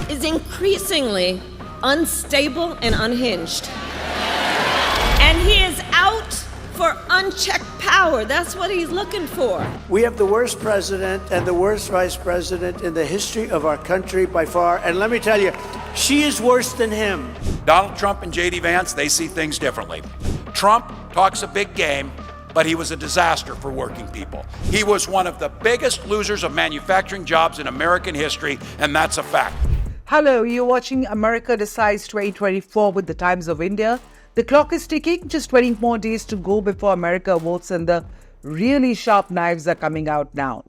is increasingly unstable and unhinged. And he is out for unchecked power. That's what he's looking for. We have the worst president and the worst vice president in the history of our country by far. And let me tell you, she is worse than him. Donald Trump and J.D. Vance, they see things differently. Trump talks a big game, but he was a disaster for working people. He was one of the biggest losers of manufacturing jobs in American history, and that's a fact. Hello, you're watching America Decides 2024 with the Times of India. The clock is ticking, just 20 more days to go before America votes, and the really sharp knives are coming out now.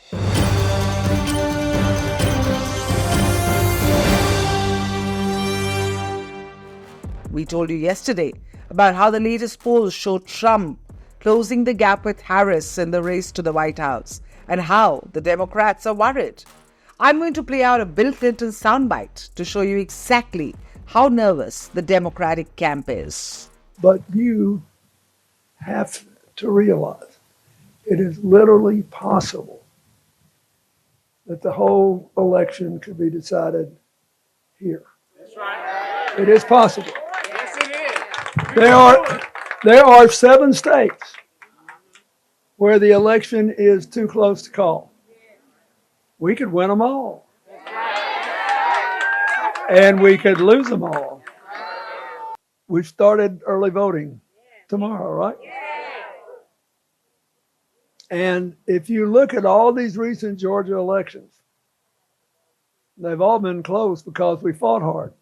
We told you yesterday about how the latest polls showed Trump closing the gap with Harris in the race to the White House, and how the Democrats are worried. I'm going to play out a Bill Clinton soundbite to show you exactly how nervous the Democratic camp is. But you have to realize it is literally possible that the whole election could be decided here. That's right. It is possible. Yes, it is. There are 7 states where the election is too close to call. We could win them all. And we could lose them all. We've started early voting tomorrow, right? And if you look at all these recent Georgia elections, they've all been close because we fought hard.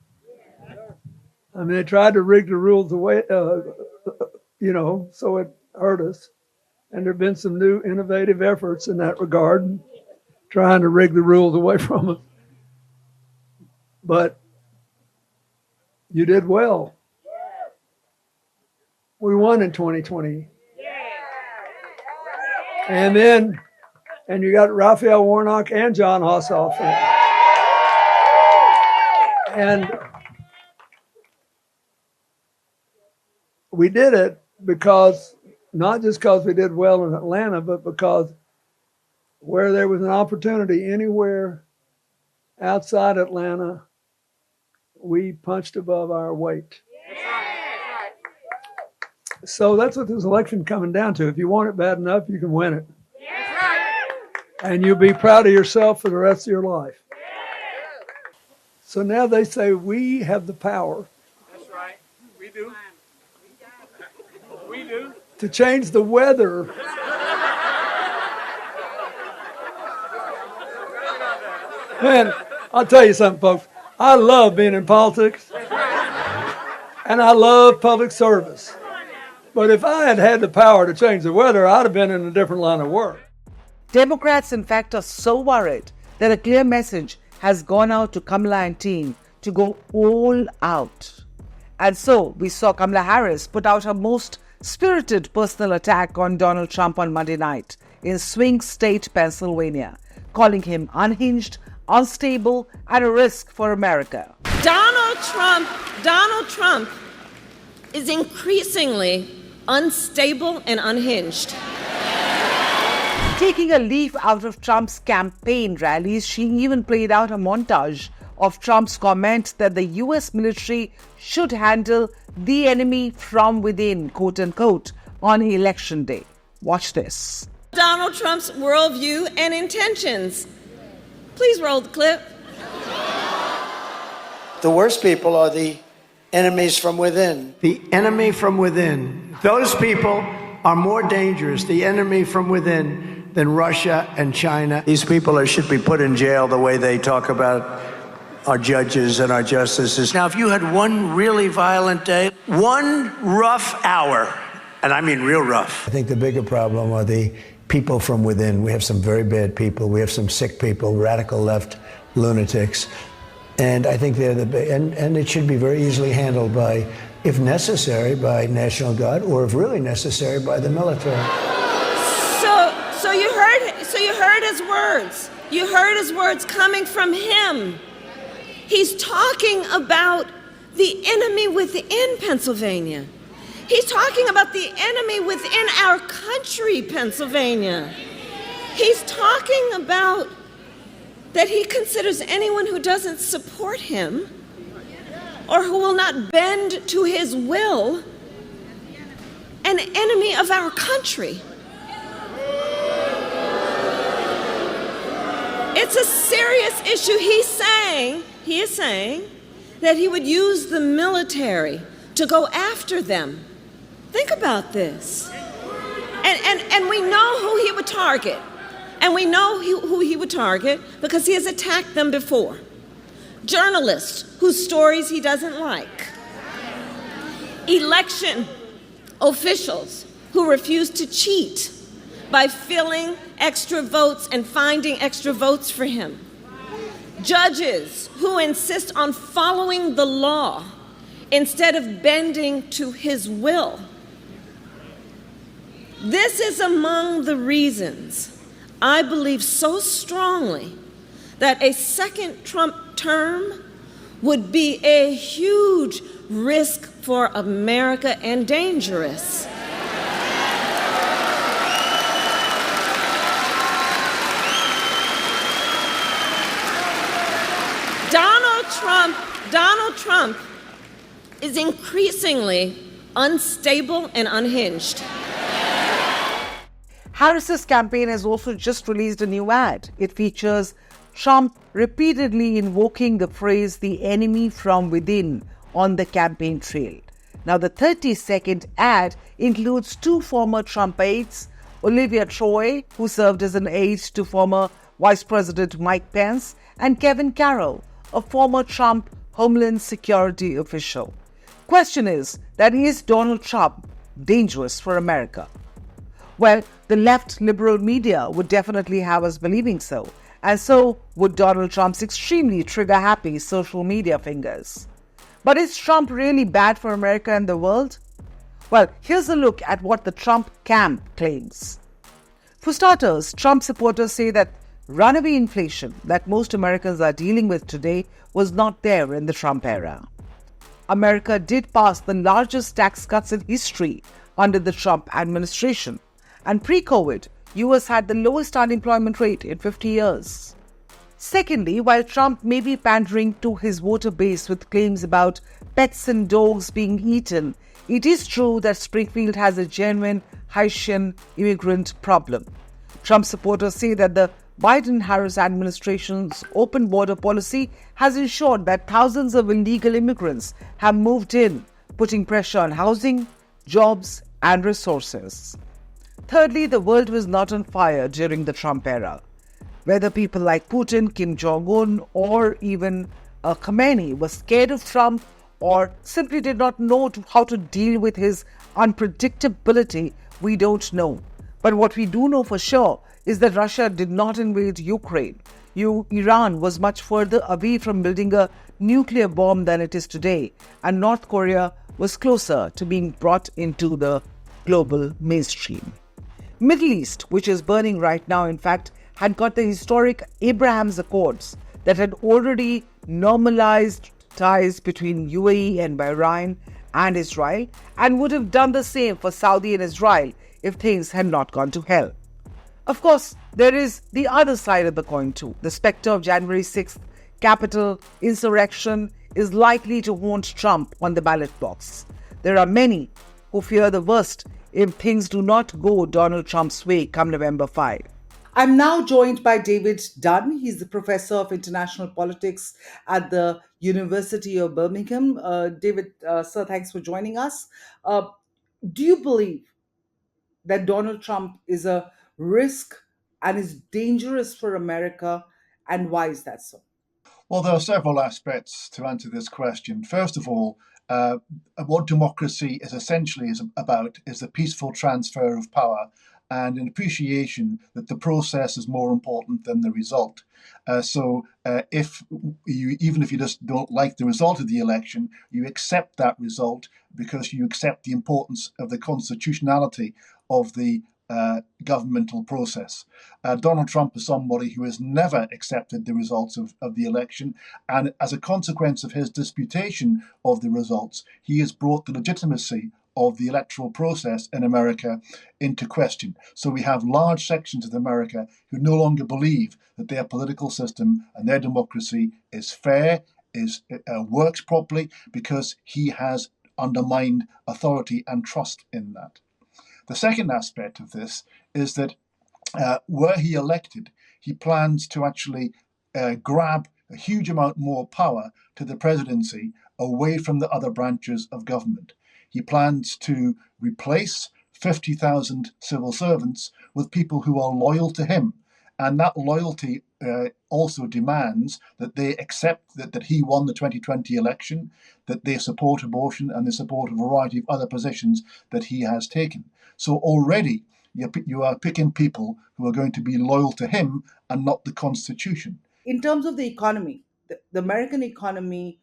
I mean, they tried to rig the rules away, so it hurt us. And there have been some new innovative efforts in that regard, trying to rig the rules away from us. But you did well. We won in 2020. And you got Raphael Warnock and John Ossoff in. And we did it because, not just because we did well in Atlanta, but because where there was an opportunity anywhere outside Atlanta, we punched above our weight. So that's what this election coming down to. If you want it bad enough, you can win it. And you'll be proud of yourself for the rest of your life. So now they say we have the power. That's right. We do. We do. To change the weather. Man, I'll tell you something, folks. I love being in politics. And I love public service. But if I had had the power to change the weather, I'd have been in a different line of work. Democrats, in fact, are so worried that a clear message has gone out to Kamala and team to go all out. And so we saw Kamala Harris put out her most spirited personal attack on Donald Trump on Monday night in swing state Pennsylvania, calling him unhinged, unstable, and a risk for America. Donald Trump is increasingly unstable and unhinged. Taking a leaf out of Trump's campaign rallies, she even played out a montage of Trump's comment that the U.S. military should handle the enemy from within, quote unquote, on election day. Watch this. Donald Trump's worldview and intentions. Please roll the clip. The worst people are the enemies from within. The enemy from within. Those people are more dangerous, the enemy from within, than Russia and China. These people should be put in jail the way they talk about our judges and our justices. Now, if you had one really violent day, one rough hour, and I mean real rough. I think the bigger problem are the people from within. We have some very bad people. We have some sick people, radical left lunatics. And I think they're and it should be very easily handled by, if necessary, by National Guard, or if really necessary, by the military. So you heard his words. You heard his words coming from him. He's talking about the enemy within Pennsylvania. He's talking about the enemy within our country, Pennsylvania. He's talking about that he considers anyone who doesn't support him or who will not bend to his will an enemy of our country. It's a serious issue. He is saying that he would use the military to go after them. Think about this. And we know who he would target. And we know who he would target because he has attacked them before. Journalists whose stories he doesn't like. Election officials who refuse to cheat by filling extra votes and finding extra votes for him. Judges who insist on following the law instead of bending to his will. This is among the reasons I believe so strongly that a second Trump term would be a huge risk for America and dangerous. Donald Trump is increasingly unstable and unhinged. Harris's campaign has also just released a new ad. It features Trump repeatedly invoking the phrase "the enemy from within" on the campaign trail. Now, the 30-second ad includes two former Trump aides, Olivia Troy, who served as an aide to former Vice President Mike Pence, and Kevin Carroll, a former Trump Homeland Security official. Question is Donald Trump dangerous for America? Well, the left liberal media would definitely have us believing so, and so would Donald Trump's extremely trigger-happy social media fingers. But is Trump really bad for America and the world? Well, here's a look at what the Trump camp claims. For starters, Trump supporters say that runaway inflation that most Americans are dealing with today was not there in the Trump era. America did pass the largest tax cuts in history under the Trump administration. And pre-COVID, U.S. had the lowest unemployment rate in 50 years. Secondly, while Trump may be pandering to his voter base with claims about pets and dogs being eaten, it is true that Springfield has a genuine Haitian immigrant problem. Trump supporters say that the Biden-Harris administration's open border policy has ensured that thousands of illegal immigrants have moved in, putting pressure on housing, jobs, and resources. Thirdly, the world was not on fire during the Trump era. Whether people like Putin, Kim Jong-un, or even Khamenei were scared of Trump or simply did not know how to deal with his unpredictability, we don't know. But what we do know for sure is that Russia did not invade Ukraine. Iran was much further away from building a nuclear bomb than it is today, and North Korea was closer to being brought into the global mainstream. Middle East, which is burning right now, in fact, had got the historic Abraham's Accords that had already normalized ties between UAE and Bahrain and Israel, and would have done the same for Saudi and Israel if things had not gone to hell. Of course, there is the other side of the coin too. The specter of January 6th Capitol insurrection is likely to haunt Trump on the ballot box. There are many who fear the worst if things do not go Donald Trump's way come November 5. I'm now joined by David Dunn. He's the professor of international politics at the University of Birmingham. David, sir, thanks for joining us. Do you believe that Donald Trump is a risk and is dangerous for America, and why is that so? Well, there are several aspects to answer this question. First of all, what democracy is essentially about is the peaceful transfer of power and an appreciation that the process is more important than the result. So even if you just don't like the result of the election, you accept that result because you accept the importance of the constitutionality of the governmental process. Donald Trump is somebody who has never accepted the results of the election, and as a consequence of his disputation of the results, he has brought the legitimacy of the electoral process in America into question. So we have large sections of America who no longer believe that their political system and their democracy is fair, works properly, because he has undermined authority and trust in that. The second aspect of this is that were he elected, he plans to actually grab a huge amount more power to the presidency away from the other branches of government. He plans to replace 50,000 civil servants with people who are loyal to him. And that loyalty also demands that they accept that he won the 2020 election, that they support abortion, and they support a variety of other positions that he has taken. So already you are picking people who are going to be loyal to him and not the Constitution. In terms of the economy, the American economy,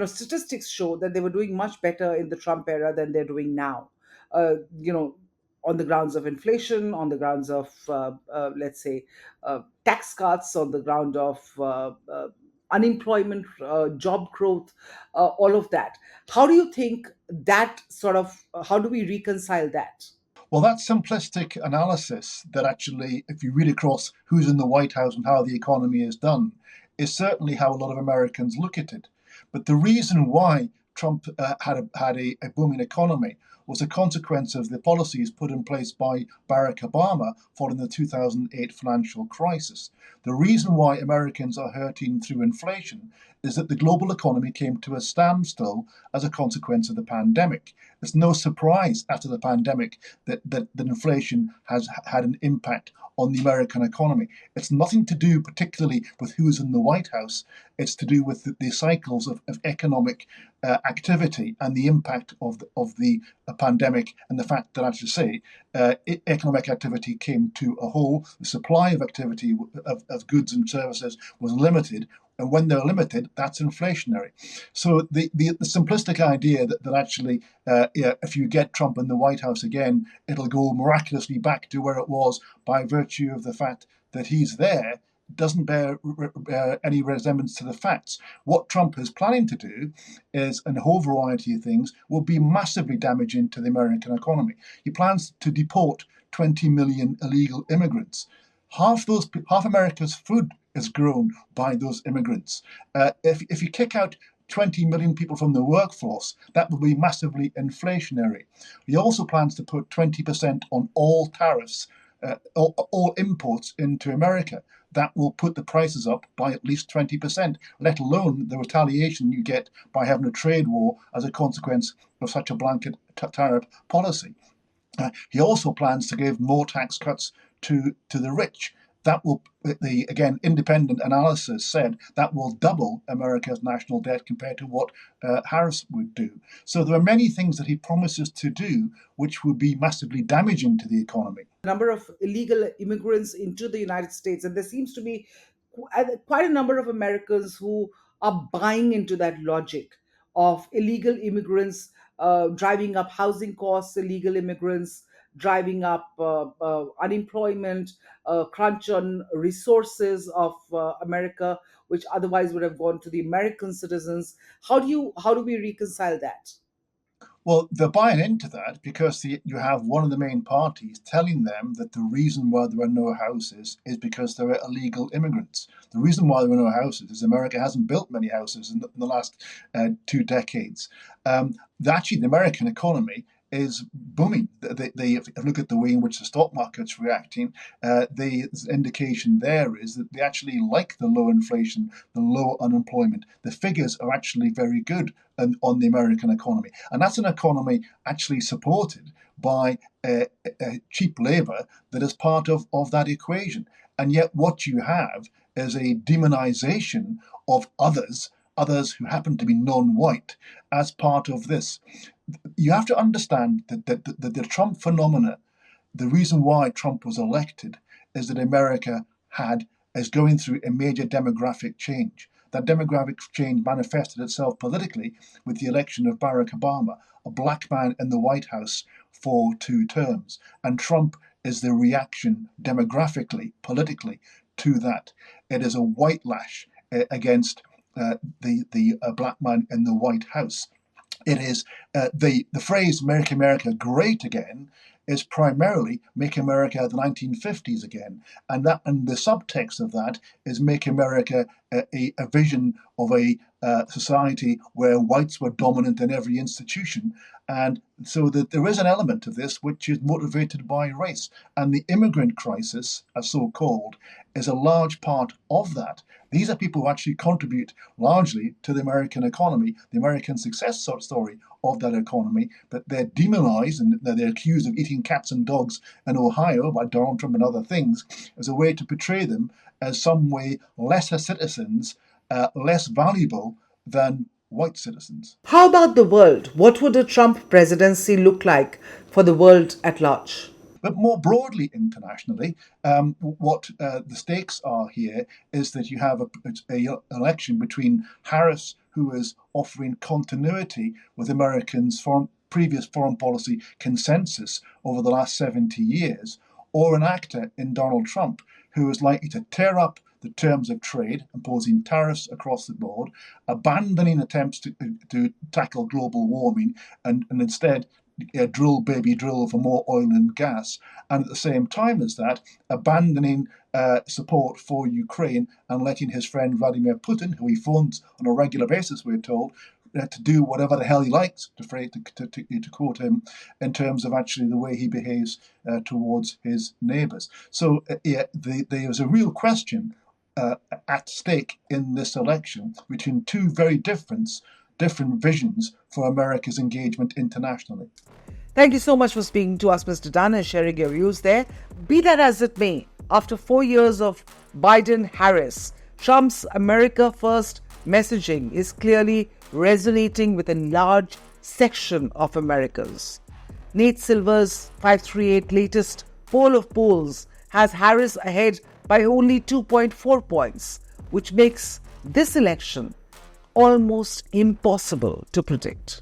statistics show that they were doing much better in the Trump era than they're doing now. You know, on the grounds of inflation, on the grounds of, let's say, tax cuts, on the ground of unemployment, job growth, all of that. How do you think that how do we reconcile that? Well, that simplistic analysis that actually, if you read across who's in the White House and how the economy is done, is certainly how a lot of Americans look at it. But the reason why Trump had a booming economy was a consequence of the policies put in place by Barack Obama following the 2008 financial crisis. The reason why Americans are hurting through inflation is that the global economy came to a standstill as a consequence of the pandemic. It's no surprise after the pandemic that inflation has had an impact on the American economy. It's nothing to do particularly with who's in the White House. It's to do with the cycles of economic activity and the impact of the pandemic, and the fact that, as you say, economic activity came to a halt. The supply of activity of goods and services was limited. And when they're limited, that's inflationary. So the simplistic idea that actually, if you get Trump in the White House again, it'll go miraculously back to where it was by virtue of the fact that he's there, doesn't bear any resemblance to the facts. What Trump is planning to do is, and a whole variety of things, will be massively damaging to the American economy. He plans to deport 20 million illegal immigrants. Half America's food is grown by those immigrants. If you kick out 20 million people from the workforce, that will be massively inflationary. He also plans to put 20% on all tariffs, all imports into America. That will put the prices up by at least 20%, let alone the retaliation you get by having a trade war as a consequence of such a blanket tariff policy. He also plans to give more tax cuts to the rich. That will, again, independent analysis said that will double America's national debt compared to what Harris would do. So there are many things that he promises to do which would be massively damaging to the economy. Number of illegal immigrants into the United States, and there seems to be quite a number of Americans who are buying into that logic of illegal immigrants driving up housing costs, illegal immigrants driving up unemployment, crunch on resources of America, which otherwise would have gone to the American citizens. How do we reconcile that? Well, they're buying into that because you have one of the main parties telling them that the reason why there are no houses is because there are illegal immigrants. The reason why there are no houses is America hasn't built many houses in the last 2 decades. Actually, the American economy is booming. If you look at the way in which the stock market's reacting, the indication there is that they actually like the low inflation, the low unemployment. The figures are actually very good on the American economy. And that's an economy actually supported by cheap labor that is part of that equation. And yet what you have is a demonization of others who happen to be non-white as part of this. You have to understand that the Trump phenomena, the reason why Trump was elected, is that America is going through a major demographic change. That demographic change manifested itself politically with the election of Barack Obama, a black man in the White House for 2 terms. And Trump is the reaction demographically, politically, to that. It is a white lash against the black man in the White House. It is the phrase "Make America Great Again" is primarily "Make America the 1950s again," and the subtext of that is "Make America a vision of a society where whites were dominant in every institution." And so that there is an element of this which is motivated by race, and the immigrant crisis, as so called, is a large part of that. These are people who actually contribute largely to the American economy, the American success story of that economy, but they're demonized and they're accused of eating cats and dogs in Ohio by Donald Trump and other things as a way to portray them as some way lesser citizens, less valuable than white citizens. How about the world? What would a Trump presidency look like for the world at large? But more broadly internationally, what the stakes are here is that you have an election between Harris, who is offering continuity with Americans' previous foreign policy consensus over the last 70 years, or an actor in Donald Trump, who is likely to tear up the terms of trade, imposing tariffs across the board, abandoning attempts to tackle global warming, and instead drill, baby, drill for more oil and gas, and at the same time as that, abandoning support for Ukraine and letting his friend Vladimir Putin, who he phones on a regular basis, we're told, to do whatever the hell he likes, to quote him, in terms of actually the way he behaves towards his neighbours. So there is a real question at stake in this election between two very different visions for America's engagement internationally. Thank you so much for speaking to us, Mr. Dunn, and sharing your views there. Be that as it may, after 4 years of Biden-Harris, Trump's America First messaging is clearly resonating with a large section of Americans. Nate Silver's 538 latest poll of polls has Harris ahead by only 2.4 points, which makes this election almost impossible to predict.